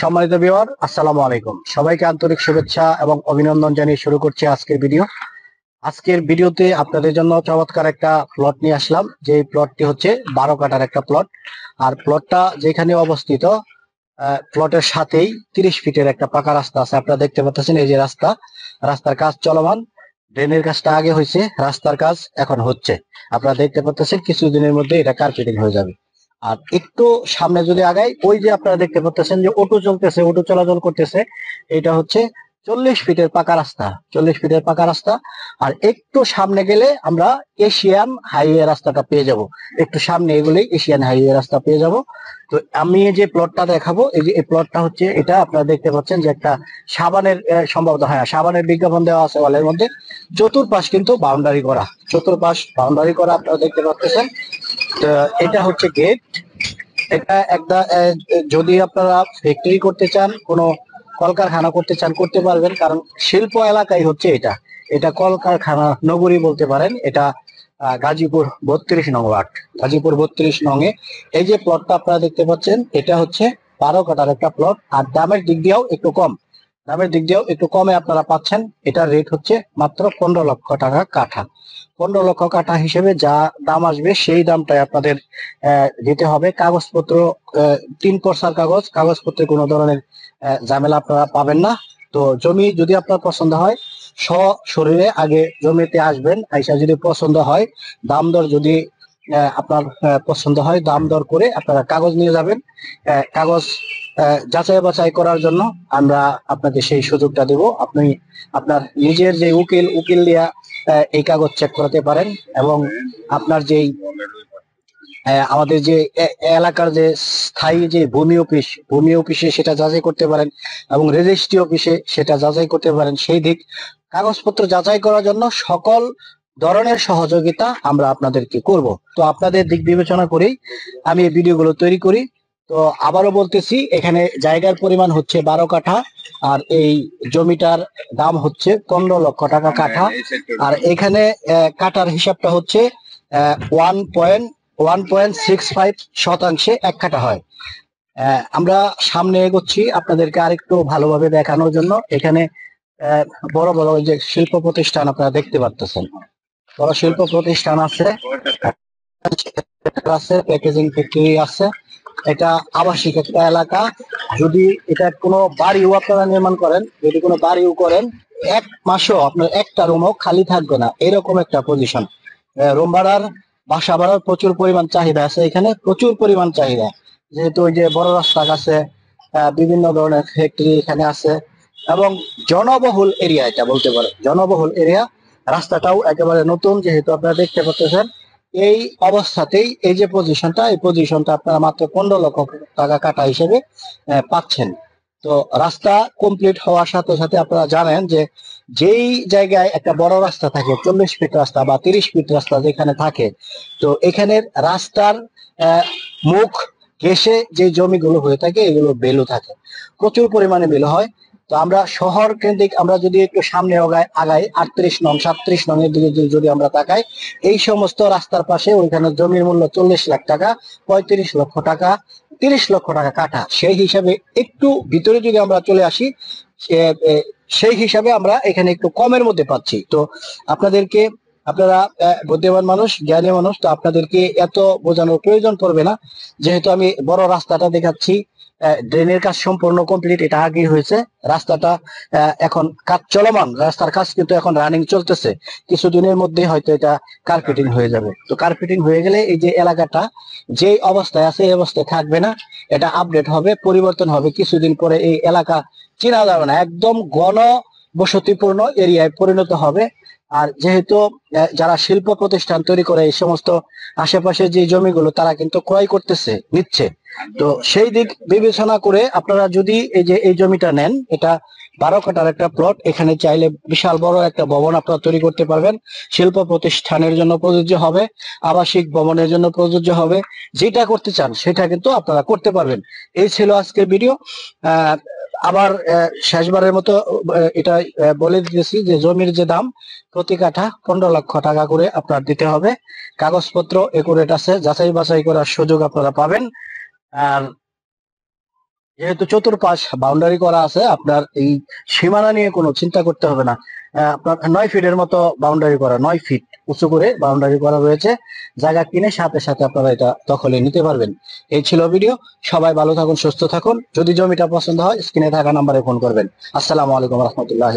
সম্মানিত ভিউয়ার, আসসালামু আলাইকুম। সবাইকে আন্তরিক শুভেচ্ছা এবং অভিনন্দন জানিয়ে শুরু করছি আজকের ভিডিও। আজকের ভিডিওতে আপনাদের জন্য চমৎকার একটা প্লট নিয়ে আসলাম। যে প্লটটি হচ্ছে 12 কাঠার একটা প্লট। আর প্লটটা যেখানে অবস্থিত, প্লটের সাথেই 30 ফিটের একটা পাকা রাস্তা আছে। আপনারা দেখতে পাচ্ছেন এই যে রাস্তার কাজ চলমান। ড্রেনের কাজটা আগে হয়েছে, রাস্তার কাজ এখন হচ্ছে। আপনারা দেখতে পাচ্ছেন কিছুদিনের মধ্যে এটা কার্পেটিং হয়ে যাবে। আর একটু সামনে যদি আগাই, ওই যে আপনারা দেখতে পাচ্ছেন যে অটো চলতেছে, অটো চলাচল করতেছে। এটা হচ্ছে 40 ফিটের পাকা রাস্তা, 40 ফিটের পাকা রাস্তা। আর একটু সামনে গেলে আমরা এশিয়ান হাইওয়ে রাস্তাটা পেয়ে যাব। একটু সামনে এগুলি এশিয়ান হাইওয়ে রাস্তা পেয়ে যাব। তো আমি যে প্লটটা দেখাবো, এই যে এই প্লটটা হচ্ছে, এটা আপনারা দেখতে পাচ্ছেন যে একটা সাবানের, সম্ভবত হ্যাঁ সাবানের বিজ্ঞাপন দেওয়া আছে ওয়ালের মধ্যে। চতুর্পাশ কিন্তু বাউন্ডারি করা, চতুর্পাশ বাউন্ডারি করা আপনারা দেখতে পাচ্ছেন। তো এটা হচ্ছে গেট। এটা একটা যদি আপনারা ফ্যাক্টরি করতে চান, কোনো কলকারখানা করতে চান, করতে পারবেন। কারণ শিল্প এলাকায় হচ্ছে এটা, এটা কলকারখানা নগরী বলতে পারেন। এটা গাজীপুর 32 নং ওয়ার্ড, গাজীপুর 32 নং এ এই যে প্লটটা আপনারা দেখতে পাচ্ছেন, এটা হচ্ছে 12 কাঠার একটা প্লট। আর দামের দিক দিয়েও একটু কম, দামের দিক দিয়েও একটু কমে আপনারা পাচ্ছেন। এটার রেট হচ্ছে মাত্র 15 লক্ষ টাকা কাঠা। 15 লক্ষ কাঠা হিসেবে যা দাম আসবে সেই দামটাই আপনাদের দিতে হবে। কাগজপত্র 3 পর্সার কাগজ, কাগজপত্রে কোনো ধরনের ঝামেলা আপনারা পাবেন না। তো জমি যদি আপনার পছন্দ হয়, সশরীরে আগে জমিতে আসবেন। আইসা যদি পছন্দ হয়, দাম দর যদি আপনার পছন্দ হয়, দাম দর করে আপনারা কাগজ নিয়ে যাবেন। কাগজ যাচাই বাছাই করার জন্য আমরা আপনাকে সেই সুযোগটা দেব। আপনি আপনার নিজের যে উকিল দিয়া এই কাগজ চেক করাতে পারেন। এবং আপনার যেই আমাদের যে এলাকার যে স্থায়ী যে ভূমি অফিসে সেটা যাচাই করতে পারেন, এবং রেজিস্ট্রি অফিসে সেটা যাচাই করতে পারেন। সেই দিক কাগজপত্র যাচাই করার জন্য সকল ধরনের সহযোগিতা আমরা আপনাদেরকে করব। তো আপনাদের দিক বিবেচনা করেই আমি এই ভিডিওগুলো তৈরি করি। তো আবারও বলতেছি, এখানে জায়গার পরিমাণ হচ্ছে 12 কাঠা। আর এই জমিটার দাম হচ্ছে 15 লক্ষ টাকা কাঠা। আর এখানে কাঠার হিসাবটা হচ্ছে 1.65 শতাংশে 1 কাঠা হয়। আমরা সামনে এগোচ্ছি আপনাদেরকে আরেকটু ভালোভাবে দেখানোর জন্য। এখানে আহ, বড় বড় যে শিল্প প্রতিষ্ঠান আপনারা দেখতে পাচ্ছেন, বড় শিল্প প্রতিষ্ঠান আছে, আছে প্যাকেজিং ফ্যাক্টরি আছে। এটা আবাসিক একটা এলাকা। যদি এটা কোনো বাড়িও আপনারা নির্মাণ করেন, যদি কোনো বাড়িও করেন, 1 মাসও আপনার একটা রুমও খালি থাকবে না, এরকম একটা পজিশন। রুম ভাড়ার, বাসা ভাড়ার প্রচুর পরিমাণ চাহিদা আছে এখানে, প্রচুর পরিমাণ চাহিদা। যেহেতু ওই যে বড় রাস্তার কাছে বিভিন্ন ধরনের ফ্যাক্টরি এখানে আছে, এবং জনবহুল এরিয়া, এটা বলতে পারে জনবহুল এরিয়া। রাস্তাটাও একেবারে নতুন, যেহেতু আপনারা দেখতে পাচ্ছেন। এই অবস্থাতেই এই যে পজিশনটা, এই পজিশনটা আপনারা মাত্র 15 লক্ষ টাকা কাটা হিসেবে পাচ্ছেন। তো রাস্তা কমপ্লিট হওয়ার সাথে সাথে আপনারা জানেন যে যেই জায়গায় একটা বড় রাস্তা থাকে, 40 ফিট রাস্তা বা 30 ফিট রাস্তা যেখানে থাকে, তো এখানের রাস্তার মুখ ঘেঁষে যে জমিগুলো হয়ে থাকে, এগুলো বেলু থাকে, প্রচুর পরিমাণে বেলু হয়। তো আমরা শহর কেন্দ্রিক, আমরা যদি একটু সামনে আগাই 38 নং 37 নং এর দিকে যদি আমরা তাকাই, এই সমস্ত রাস্তার পাশে ওইখানে জমির মূল্য 40 লাখ টাকা, 35 লক্ষ টাকা, 30 লক্ষ টাকা কাঠা। সেই হিসাবে একটু ভিতরে যদি আমরা চলে আসি, সেই হিসাবে আমরা এখানে একটু কমের মধ্যে পাচ্ছি। তো আপনাদেরকে, আপনারা বুদ্ধিমান মানুষ, জ্ঞানী মানুষ, তো আপনাদেরকে এত বোঝানোর প্রয়োজন পড়বে না। যেহেতু আমি বড় রাস্তাটা দেখাচ্ছি, ড্রেনের কাজ সম্পূর্ণ কমপ্লিট, এটা আগে হয়েছে। রাস্তাটা এখন কাজ চলমান, রাস্তার কাজ কিন্তু এখন রানিং চলতেছে। কিছুদিনের মধ্যে হয়তো এটা কার্পেটিং হয়ে যাবে। তো কার্পেটিং হয়ে গেলে এই যে এলাকাটা যে অবস্থায় আছে এই অবস্থায় থাকবে না, এটা আপডেট হবে, পরিবর্তন হবে। কিছুদিন পরে এই এলাকা চেনা যাবে না, একদম ঘন বসতিপূর্ণ এরিয়ায় পরিণত হবে। আর যেহেতু যারা শিল্প প্রতিষ্ঠান তৈরি করে এই সমস্ত আশেপাশে যে জমিগুলো, তারা কিন্তু ক্রয় করতেছে, নিচ্ছে। তো সেই দিক বিবেচনা করে আপনারা যদি এই যে এই জমিটা নেন, এটা 12 কাঠার একটা প্লট। এখানে চাইলে বিশাল বড় একটা ভবন আপনারা তৈরি করতে পারবেন। শিল্প প্রতিষ্ঠানের জন্য প্রযোজ্য হবে, আবাসিক ভবনের জন্য প্রযোজ্য হবে। যেটা করতে চান সেটা কিন্তু আপনারা করতে পারবেন। এই ছিল আজকের ভিডিও। আবার শেষবারের মতো এটা বলে দিতেছি যে জমির যে দাম, প্রতি কাঠা 15 লক্ষ টাকা করে আপনার দিতে হবে। কাগজপত্র একুরেট আছে, যাচাই বাছাই করার সুযোগ আপনারা পাবেন। আর যেহেতু চতুর্পাশ বাউন্ডারি করা আছে, আপনার এই সীমানা নিয়ে কোনো চিন্তা করতে হবে না। আপনার 9 ফিটের মতো বাউন্ডারি করা, 9 ফিট উঁচু করে বাউন্ডারি করা রয়েছে। জায়গা কিনে সাথে সাথে আপনারা এটা দখলে নিতে পারবেন। এই ছিল ভিডিও। সবাই ভালো থাকুন, সুস্থ থাকুন। যদি জমিটা পছন্দ হয় স্ক্রিনে থাকা নাম্বারে ফোন করবেন। আসসালামু আলাইকুম রহমতুল্লাহ।